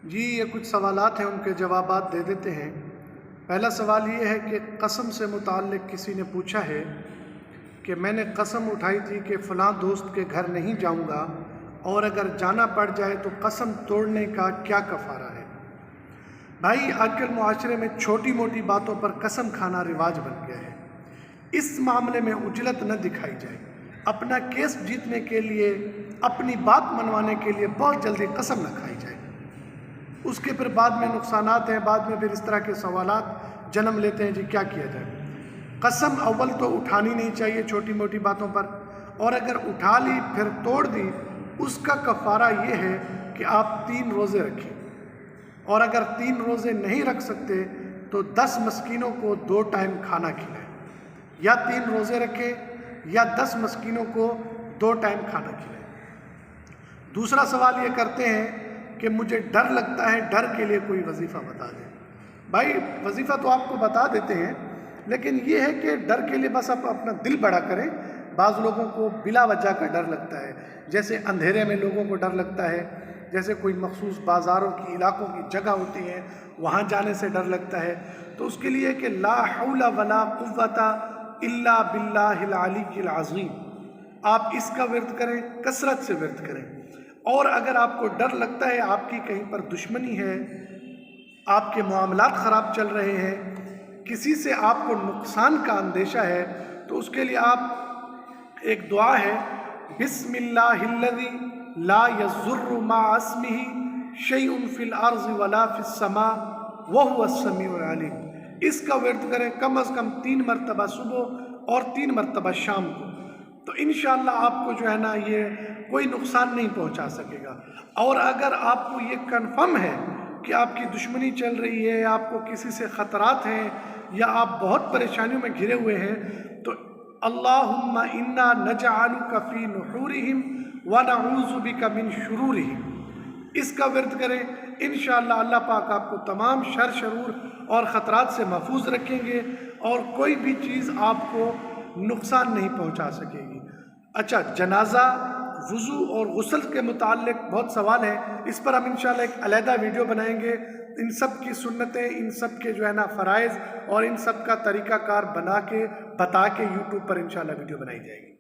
جی یہ کچھ سوالات ہیں، ان کے جوابات دے دیتے ہیں۔ پہلا سوال یہ ہے کہ قسم سے متعلق کسی نے پوچھا ہے کہ میں نے قسم اٹھائی تھی کہ فلاں دوست کے گھر نہیں جاؤں گا، اور اگر جانا پڑ جائے تو قسم توڑنے کا کیا کفارہ ہے؟ بھائی آج کل معاشرے میں چھوٹی موٹی باتوں پر قسم کھانا رواج بن گیا ہے۔ اس معاملے میں عجلت نہ دکھائی جائے۔ اپنا کیس جیتنے کے لیے، اپنی بات منوانے کے لیے بہت جلدی قسم نہ کھائی جائے۔ اس کے پھر بعد میں نقصانات ہیں، بعد میں پھر اس طرح کے سوالات جنم لیتے ہیں۔ جی کیا کیا جائے؟ قسم اول تو اٹھانی نہیں چاہیے چھوٹی موٹی باتوں پر، اور اگر اٹھا لی پھر توڑ دی، اس کا کفارہ یہ ہے کہ آپ 3 روزے رکھیں، اور اگر 3 روزے نہیں رکھ سکتے تو 10 مسکینوں کو 2 ٹائم کھانا کھلائیں، یا 3 روزے رکھیں یا 10 مسکینوں کو 2 ٹائم کھانا کھلائیں۔ دوسرا سوال یہ کرتے ہیں کہ مجھے ڈر لگتا ہے، ڈر کے لیے کوئی وظیفہ بتا دیں۔ بھائی وظیفہ تو آپ کو بتا دیتے ہیں، لیکن یہ ہے کہ ڈر کے لیے بس آپ اپنا دل بڑا کریں۔ بعض لوگوں کو بلا وجہ کا ڈر لگتا ہے، جیسے اندھیرے میں لوگوں کو ڈر لگتا ہے، جیسے کوئی مخصوص بازاروں کی علاقوں کی جگہ ہوتی ہیں وہاں جانے سے ڈر لگتا ہے، تو اس کے لیے کہ لا حول ولا قوت الا باللہ العلی العظیم، آپ اس کا ورد کریں، کثرت سے ورد کریں۔ اور اگر آپ کو ڈر لگتا ہے آپ کی کہیں پر دشمنی ہے، آپ کے معاملات خراب چل رہے ہیں، کسی سے آپ کو نقصان کا اندیشہ ہے، تو اس کے لیے آپ ایک دعا ہے، بسم اللہ الذی لا یضر مع اسمہ شیء فی الارض ولا فی السماء وہو السمیع العلیم۔ اس کا ورد کریں کم از کم 3 مرتبہ صبح اور 3 مرتبہ شام کو، تو انشاءاللہ آپ کو جو ہے نا یہ کوئی نقصان نہیں پہنچا سکے گا۔ اور اگر آپ کو یہ کنفرم ہے کہ آپ کی دشمنی چل رہی ہے، آپ کو کسی سے خطرات ہیں، یا آپ بہت پریشانیوں میں گھرے ہوئے ہیں، تو اللہم انا نجعلک فی نحورہم ونعوذ بک من شرورہم، اس کا ورد کریں۔ انشاءاللہ اللہ پاک آپ کو تمام شر شرور اور خطرات سے محفوظ رکھیں گے، اور کوئی بھی چیز آپ کو نقصان نہیں پہنچا سکے گی۔ اچھا، جنازہ، وضو اور غسل کے متعلق بہت سوال ہیں، اس پر ہم انشاءاللہ ایک علیحدہ ویڈیو بنائیں گے۔ ان سب کی سنتیں، ان سب کے جو ہے نا فرائض، اور ان سب کا طریقہ کار بنا کے بتا کے یوٹیوب پر انشاءاللہ ویڈیو بنائی جائے گی۔